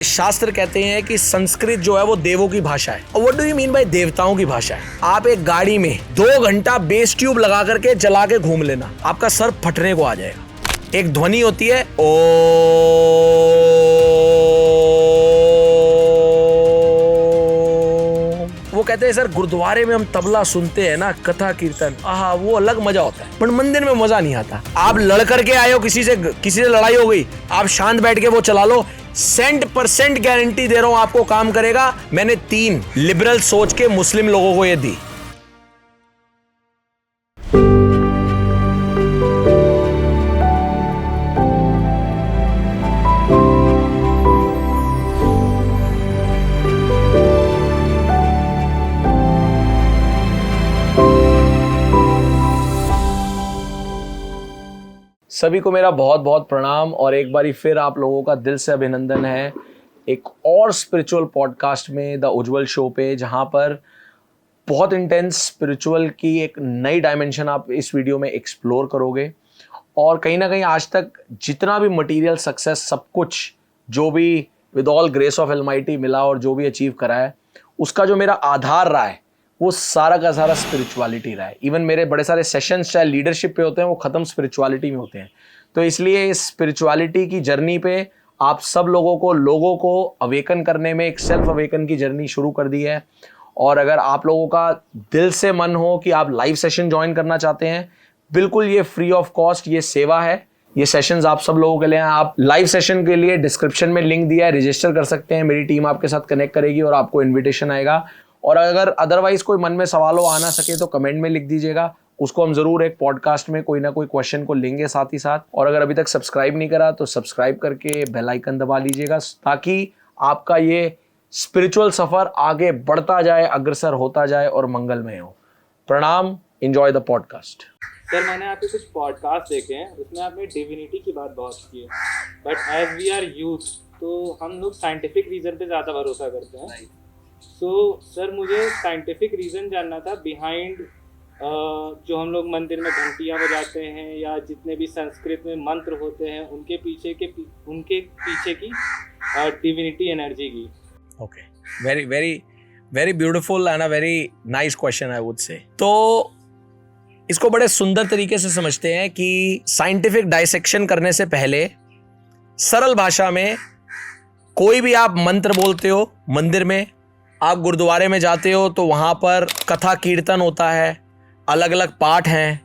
शास्त्र कहते हैं कि संस्कृत जो है वो देवों की भाषा है। और what do you mean by देवताओं की भाषा है? आप एक गाड़ी में 2 घंटा बेस ट्यूब लगा करके जला के घूम लेना, आपका सर फटने को आ जाएगा। एक ध्वनि होती है ओ, वो कहते हैं सर गुरुद्वारे में हम तबला सुनते हैं ना, कथा कीर्तन, आहा वो अलग मजा होता है, पर मंदिर में मजा नहीं आता। आप लड़ करके आए हो, किसी से लड़ाई हो गई, आप शांत बैठ के वो चला लो, 100% गारंटी दे रहा हूं आपको काम करेगा। मैंने 3 लिबरल सोच के मुस्लिम लोगों को ये दी। सभी को मेरा बहुत बहुत प्रणाम और एक बारी फिर आप लोगों का दिल से अभिनंदन है एक और स्पिरिचुअल पॉडकास्ट में द उज्जवल शो पे, जहां पर बहुत इंटेंस स्पिरिचुअल की एक नई डायमेंशन आप इस वीडियो में एक्सप्लोर करोगे। और कहीं ना कहीं आज तक जितना भी मटेरियल सक्सेस, सब कुछ जो भी with all grace of Almighty मिला और जो भी अचीव करा है, उसका जो मेरा आधार रहा है वो सारा का सारा स्पिरिचुअलिटी रहा है। इवन मेरे बड़े सारे सेशंस चाहे लीडरशिप पे होते हैं, वो ख़त्म स्पिरिचुअलिटी में होते हैं। तो इसलिए इस स्पिरिचुअलिटी की जर्नी पे आप सब लोगों को अवेकन करने में एक सेल्फ अवेकन की जर्नी शुरू कर दी है। और अगर आप लोगों का दिल से मन हो कि आप लाइव सेशन ज्वाइन करना चाहते हैं, बिल्कुल ये फ्री ऑफ कॉस्ट ये सेवा है। ये सेशंस आप सब लोगों के लिए हैं। आप लाइव सेशन के लिए डिस्क्रिप्शन में लिंक दिया है, रजिस्टर कर सकते हैं। मेरी टीम आपके साथ कनेक्ट करेगी और आपको इन्विटेशन आएगा। और अगर अदरवाइज कोई मन में सवाल हो, आ ना सके, तो कमेंट में लिख दीजिएगा, उसको हम जरूर एक पॉडकास्ट में कोई ना कोई क्वेश्चन को लेंगे साथ ही साथ। और अगर अभी तक सब्सक्राइब नहीं करा तो सब्सक्राइब करके बेल आइकन दबा लीजिएगा, ताकि आपका ये स्पिरिचुअल सफर आगे बढ़ता जाए, अग्रसर होता जाए और मंगलमय हो। प्रणाम, एंजॉय द पॉडकास्ट। सर, मैंने आपके कुछ पॉडकास्ट देखे हैं, उसमें आपने डिविनिटी की बात बहुत की है, but as we are youth तो हम लोग साइंटिफिक रीजन पे ज़्यादा भरोसा करते हैं। सो सर, मुझे साइंटिफिक रीज़न जानना था बिहाइंड जो हम लोग मंदिर में घंटियाँ बजाते हैं या जितने भी संस्कृत में मंत्र होते हैं, उनके पीछे की डिविनिटी एनर्जी की। Okay, very very very beautiful and a very nice question I would say. तो इसको बड़े सुंदर तरीके से समझते हैं कि साइंटिफिक डाइसेक्शन करने से पहले सरल भाषा में कोई भी आप मंत्र बोलते हो मंदिर में, आप गुरुद्वारे में जाते हो तो वहाँ पर कथा कीर्तन होता है, अलग अलग पाठ हैं,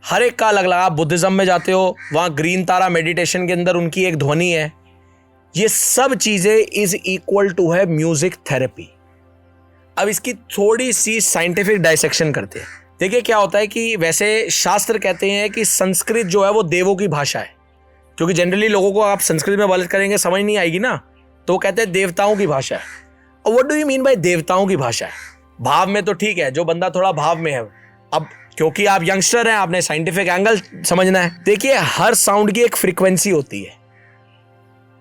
हर एक का अलग अलग। आप बुद्धिज़्म में जाते हो, वहाँ ग्रीन तारा मेडिटेशन के अंदर उनकी एक ध्वनि है। ये सब चीज़ें इज इक्वल टू है म्यूजिक थेरेपी। अब इसकी थोड़ी सी साइंटिफिक डाइसेक्शन करते हैं। देखिए क्या होता है कि वैसे शास्त्र कहते हैं कि संस्कृत जो है वो देवों की भाषा है, क्योंकि जनरली लोगों को आप संस्कृत में बात करेंगे समझ नहीं आएगी ना, तो वो कहते हैं देवताओं की भाषा है। और what do you mean by देवताओं की भाषा है? भाव में तो ठीक है, जो बंदा थोड़ा भाव में है। अब क्योंकि आप यंगस्टर हैं, आपने साइंटिफिक एंगल समझना है। देखिए, हर साउंड की एक फ्रीक्वेंसी होती है।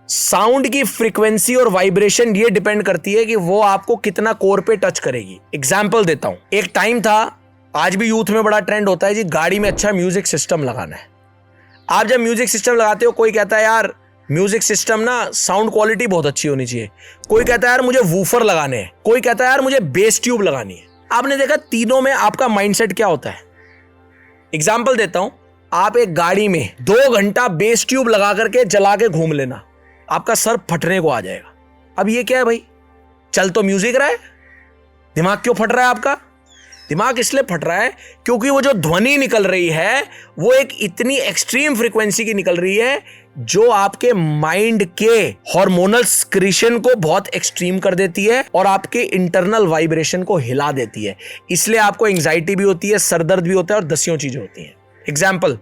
साउंड की फ्रीक्वेंसी और वाइब्रेशन ये डिपेंड करती है कि वो आपको कितना कोर पे टच करेगी। एग्जाम्पल देता हूं, एक टाइम था, आज भी यूथ में बड़ा ट्रेंड होता है जी, गाड़ी में अच्छा म्यूजिक सिस्टम लगाना है। आप जब म्यूजिक सिस्टम लगाते हो, कोई कहता है यार म्यूजिक सिस्टम ना साउंड क्वालिटी बहुत अच्छी होनी चाहिए, कोई कहता है यार मुझे वूफर लगाने हैं, कोई कहता है यार मुझे बेस ट्यूब लगानी है। आपने देखा तीनों में आपका माइंडसेट क्या होता है। एग्जाम्पल देता हूं, आप एक गाड़ी में 2 घंटा बेस ट्यूब लगा करके जला के घूम लेना, आपका सर फटने को आ जाएगा। अब ये क्या है भाई? चल तो म्यूजिक रहा है, दिमाग क्यों फट रहा है आपका? दिमाग इसलिए फट रहा है क्योंकि वो जो ध्वनि निकल रही है वो एक इतनी एक्सट्रीम फ्रीक्वेंसी की निकल रही है जो आपके माइंड के हार्मोनल सिक्रीशन को बहुत एक्सट्रीम कर देती है और आपके इंटरनल वाइब्रेशन को हिला देती है। इसलिए आपको एंजाइटी भी होती है, सरदर्द भी होता है और दसियों चीजें होती हैं। Example,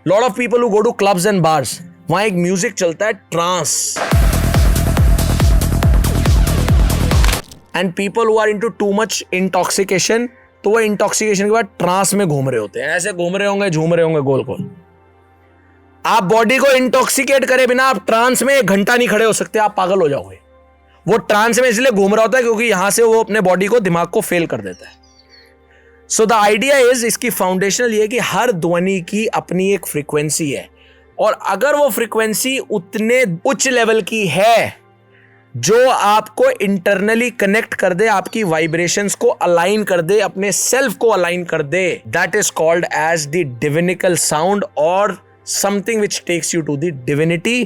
lot of people who go to clubs and bars, वहां एक म्यूजिक चलता है trance, and people who are into too much intoxication, तो वो इंटॉक्सिकेशन के बाद ट्रांस में घूम रहे होते हैं, ऐसे घूम रहे होंगे, झूम रहे होंगे गोल गोल। आप बॉडी को इंटॉक्सिकेट करे बिना आप ट्रांस में 1 घंटा नहीं खड़े हो सकते, आप पागल हो जाओगे। वो ट्रांस में इसलिए घूम रहा होता है क्योंकि यहां से वो अपने बॉडी को, दिमाग को फेल कर देता है। सो द आइडिया इज, इसकी फाउंडेशनल ये कि हर ध्वनि की अपनी एक फ्रीक्वेंसी है, और अगर वो फ्रीक्वेंसी उतने उच्च लेवल की है जो आपको इंटरनली कनेक्ट कर दे, आपकी वाइब्रेशंस को अलाइन कर दे, अपने सेल्फ को अलाइन कर दे, that is called as the divinical sound और something which takes you to the divinity.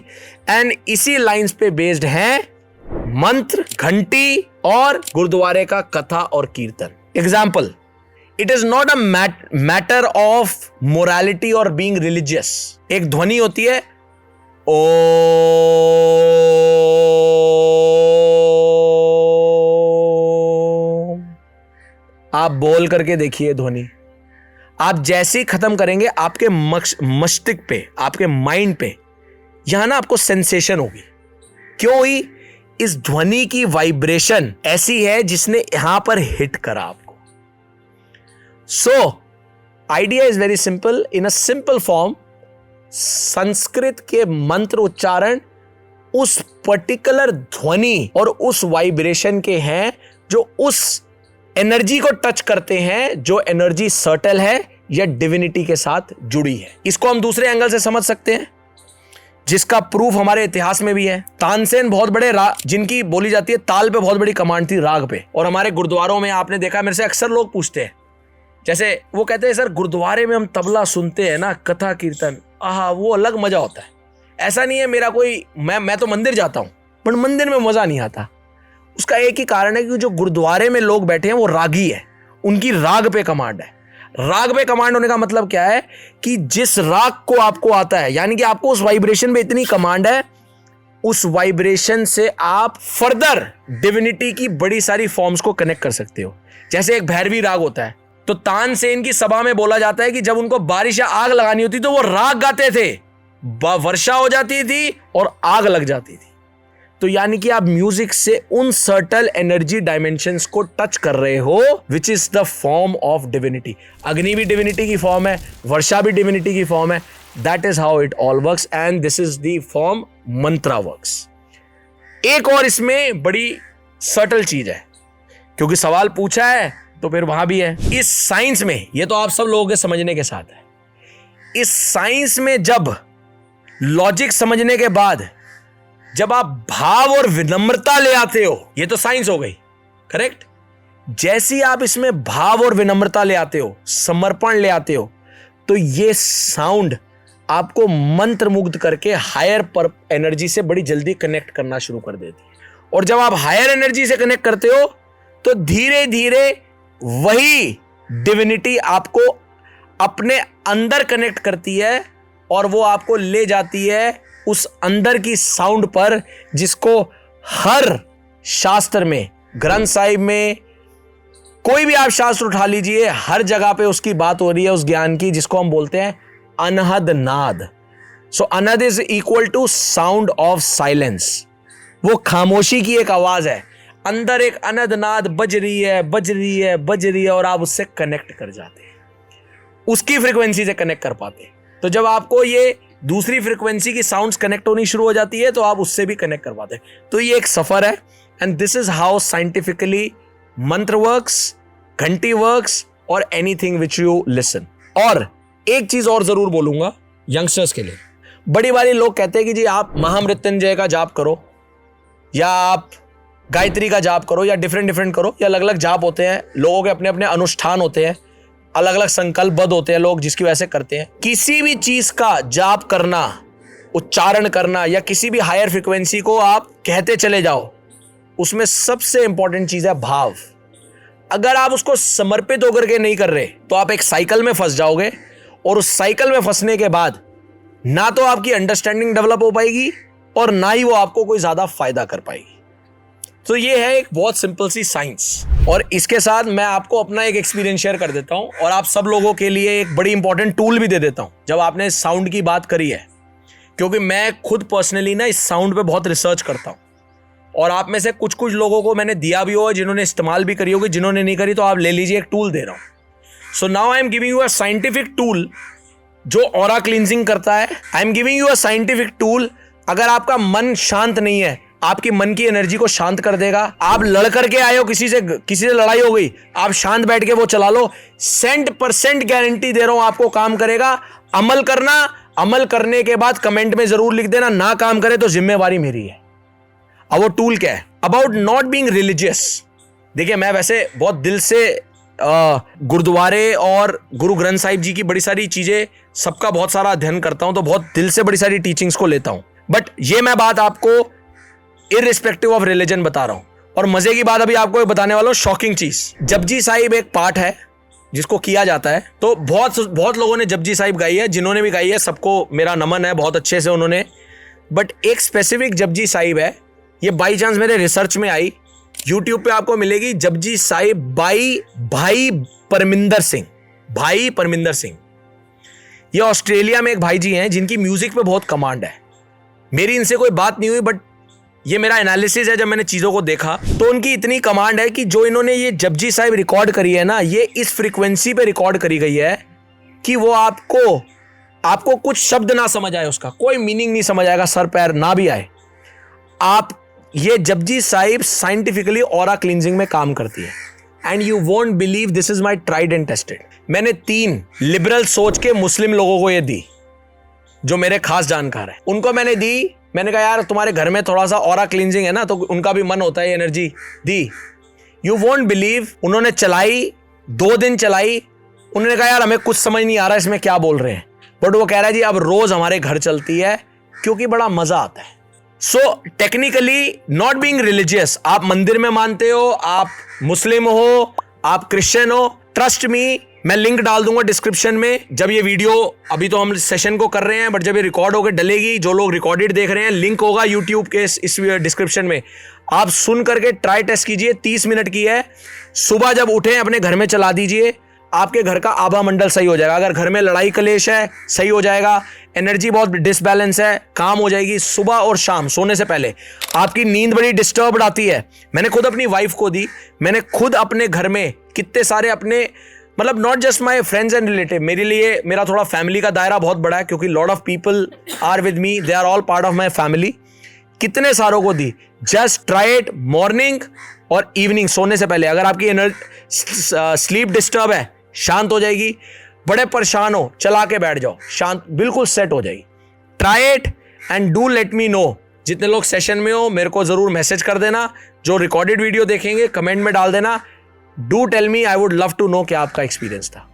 And इसी लाइंस पे बेस्ड है मंत्र, घंटी और गुरुद्वारे का कथा और कीर्तन। Example, it is not a matter of morality और बीइंग रिलीजियस। एक ध्वनि होती है ओ, आप बोल करके देखिए ध्वनि। आप जैसे ही खत्म करेंगे आपके मस्तिष्क पे, आपके माइंड पे यहां ना आपको सेंसेशन होगी। क्यों हुई? इस ध्वनि की वाइब्रेशन ऐसी है जिसने यहां पर हिट करा आपको। So idea is very simple. In a simple form, Sanskrit के मंत्र उच्चारण उस पर्टिकुलर ध्वनि और उस वाइब्रेशन के हैं जो उस एनर्जी को टच करते हैं, जो एनर्जी सर्टल है या डिविनिटी के साथ जुड़ी है। इसको हम दूसरे एंगल से समझ सकते हैं, जिसका प्रूफ हमारे इतिहास में भी है। तानसेन बहुत बड़े जिनकी बोली जाती है ताल पे बहुत बड़ी कमांड थी, राग पे। और हमारे गुरुद्वारों में आपने देखा, मेरे से अक्सर लोग पूछते हैं, जैसे वो कहते हैं सर गुरुद्वारे में हम तबला सुनते हैं ना, कथा कीर्तन, आहा वो अलग मजा होता है। ऐसा नहीं है मेरा कोई, मैं तो मंदिर जाता हूं पर मंदिर में मजा नहीं आता। उसका एक ही कारण है कि जो गुरुद्वारे में लोग बैठे हैं वो रागी है, उनकी राग पे कमांड है। राग पे कमांड होने का मतलब क्या है कि जिस राग को आपको आता है, यानी कि आपको उस वाइब्रेशन पे इतनी कमांड है, उस वाइब्रेशन से आप फर्दर डिविनिटी की बड़ी सारी फॉर्म्स को कनेक्ट कर सकते हो। जैसे एक भैरवी राग होता है, तो तानसेन की सभा में बोला जाता है कि जब उनको बारिश या आग लगानी होती तो वो राग गाते थे, वर्षा हो जाती थी और आग लग जाती थी। तो यानी कि आप म्यूजिक से उन सर्टल एनर्जी डायमेंशंस को टच कर रहे हो, which is the form of divinity. अग्नि भी डिविनिटी की फॉर्म है, वर्षा भी डिविनिटी की फॉर्म है। That is how it all works and this is the form Mantra works. एक और इसमें बड़ी सर्टल चीज है, क्योंकि सवाल पूछा है तो फिर वहां भी है। इस साइंस में, ये तो आप सब लोगों के समझने के साथ है, इस साइंस में जब लॉजिक समझने के बाद जब आप भाव और विनम्रता ले आते हो, ये तो साइंस हो गई, करेक्ट। जैसी आप इसमें भाव और विनम्रता ले आते हो, समर्पण ले आते हो, तो ये साउंड आपको मंत्र मुग्ध करके हायर पर एनर्जी से बड़ी जल्दी कनेक्ट करना शुरू कर देती है। और जब आप हायर एनर्जी से कनेक्ट करते हो तो धीरे धीरे वही डिविनिटी आपको अपने अंदर कनेक्ट करती है और वो आपको ले जाती है उस अंदर की साउंड पर, जिसको हर शास्त्र में, ग्रंथ साहिब में, कोई भी आप शास्त्र उठा लीजिए, हर जगह पे उसकी बात हो रही है उस ज्ञान की, जिसको हम बोलते हैं अनहद नाद। So anhad is equal to sound of silence. वो खामोशी की एक आवाज है, अंदर एक अनहद नाद बज रही है, बज रही है, बज रही है, और आप उससे कनेक्ट कर जाते हैं, उसकी फ्रीक्वेंसी से कनेक्ट कर पाते हैं। तो जब आपको ये दूसरी फ्रीक्वेंसी की साउंड्स कनेक्ट होनी शुरू हो जाती है तो आप उससे भी कनेक्ट कर पाते हैं। तो ये एक सफर है, and this is how scientifically मंत्र वर्क्स, घंटी वर्क्स, और एनीथिंग विच यू लिसन। और एक चीज और जरूर बोलूंगा यंगस्टर्स के लिए, बड़ी बारी लोग कहते हैं कि जी आप महामृत्युंजय का जाप करो, या आप गायत्री का जाप करो, या डिफरेंट करो, या अलग अलग जाप होते हैं, लोगों के अपने अपने अनुष्ठान होते हैं, अलग अलग संकल्पबद्ध होते हैं लोग जिसकी वजह से करते हैं। किसी भी चीज का जाप करना, उच्चारण करना, या किसी भी हायर फ्रीक्वेंसी को आप कहते चले जाओ, उसमें सबसे इंपॉर्टेंट चीज है भाव। अगर आप उसको समर्पित होकर के नहीं कर रहे तो आप एक साइकिल में फंस जाओगे, और उस साइकिल में फंसने के बाद ना तो आपकी अंडरस्टैंडिंग डेवलप हो पाएगी और ना ही वो आपको कोई ज्यादा फायदा कर पाएगी। तो ये है एक बहुत सिंपल सी साइंस। और इसके साथ मैं आपको अपना एक एक्सपीरियंस शेयर कर देता हूं, और आप सब लोगों के लिए एक बड़ी इंपॉर्टेंट टूल भी दे देता हूं जब आपने साउंड की बात करी है, क्योंकि मैं खुद पर्सनली ना इस साउंड पे बहुत रिसर्च करता हूं, और आप में से कुछ कुछ लोगों को मैंने दिया भी हो, जिन्होंने इस्तेमाल भी करी होगी, जिन्होंने नहीं करी तो आप ले लीजिए, एक टूल दे रहा हूं। So now I am giving you a scientific tool जो ऑरा क्लींजिंग करता है। I am giving you a scientific tool, अगर आपका मन शांत नहीं है, आपकी मन की एनर्जी को शांत कर देगा। आप लड़ करके आए हो, किसी से लड़ाई हो गई, आप शांत बैठ के वो चला लो, 100% गारंटी दे रहा हूं आपको काम करेगा। अमल करना, अमल करने के बाद कमेंट में जरूर लिख देना, ना काम करे तो जिम्मेवारी मेरी है। अब वो टूल क्या है? About not being religious. देखिए, मैं वैसे बहुत दिल से गुरुद्वारे और गुरु ग्रंथ साहिब जी की बड़ी सारी चीजें, सबका बहुत सारा अध्ययन करता हूं, तो बहुत दिल से बड़ी सारी टीचिंग्स को लेता हूं। बट ये मैं बात आपको इररिस्पेक्टिव ऑफ रिलीजन बता रहा हूं। और मजे की बात अभी आपको बताने वाला हूं, शॉकिंग चीज। जपजी साहिब एक पाठ है जिसको किया जाता है, तो बहुत लोगों ने जपजी साहिब गाई है, जिन्होंने भी गाई है सबको मेरा नमन है, बहुत अच्छे से उन्होंने। बट एक स्पेसिफिक जपजी साहिब है, ये बाई चांस मेरे रिसर्च में आई, यूट्यूब पे आपको मिलेगी, जपजी साहिब बाई भाई परमिंदर सिंह। भाई परमिंदर सिंह, ये ऑस्ट्रेलिया में एक भाई जी हैं जिनकी म्यूजिक पे बहुत कमांड है। मेरी इनसे कोई बात नहीं हुई, बट ये मेरा एनालिसिस है, जब मैंने चीजों को देखा तो उनकी इतनी कमांड है कि जो इन्होंने ये जपजी साहिब रिकॉर्ड करी है ना, ये इस फ्रीक्वेंसी पे रिकॉर्ड करी गई है कि वो आपको कुछ शब्द ना समझ आए, उसका कोई मीनिंग नहीं समझ आएगा, सर पैर ना भी आए। ये Japji Sahib scientifically aura cleansing में काम करती है, and you won't believe, this is my tried and tested. मैंने 3 लिबरल सोच के मुस्लिम लोगों को ये दी, जो मेरे खास जानकार है, उनको मैंने दी। मैंने कहा यार तुम्हारे घर में थोड़ा सा ऑरा क्लींजिंग है ना, तो उनका भी मन होता है energy the. You won't believe, उन्होंने चलाई, 2 दिन चलाई। उन्होंने कहा यार हमें कुछ समझ नहीं आ रहा इसमें क्या बोल रहे हैं, बट वो कह रहा है जी अब रोज हमारे घर चलती है क्योंकि बड़ा मजा आता है। So technically not being religious, आप मंदिर में मानते हो, आप मुस्लिम हो, आप क्रिश्चियन हो, ट्रस्ट मी, मैं लिंक डाल दूंगा डिस्क्रिप्शन में। जब ये वीडियो, अभी तो हम सेशन को कर रहे हैं, बट जब ये रिकॉर्ड होकर डलेगी, जो लोग रिकॉर्डेड देख रहे हैं, लिंक होगा यूट्यूब के इस डिस्क्रिप्शन में। आप सुन करके ट्राई टेस्ट कीजिए, 30 मिनट की है। सुबह जब उठें अपने घर में चला दीजिए, आपके घर का आभा मंडल सही हो जाएगा। अगर घर में लड़ाई कलेश है, सही हो जाएगा। एनर्जी बहुत डिसबैलेंस है, काम हो जाएगी। सुबह और शाम सोने से पहले आपकी नींद बड़ी डिस्टर्ब्ड आती है, मैंने खुद अपनी वाइफ को दी, मैंने खुद अपने घर में कितने सारे अपने, मतलब not just my friends and relative, मेरे लिए मेरा थोड़ा फैमिली का दायरा बहुत बड़ा है, क्योंकि lot of people are with me, they are all part of my family. कितने सारों को दी। जस्ट ट्राई इट, मॉर्निंग और इवनिंग सोने से पहले। अगर आपकी स्लीप डिस्टर्ब है, शांत हो जाएगी। बड़े परेशान हो, चला के बैठ जाओ, शांत, बिल्कुल सेट हो जाएगी। Try it and do let me know. जितने लोग सेशन में हो मेरे को जरूर मैसेज कर देना, जो रिकॉर्डेड वीडियो देखेंगे कमेंट में डाल देना। Do tell me, I would love to know क्या आपका एक्सपीरियंस था।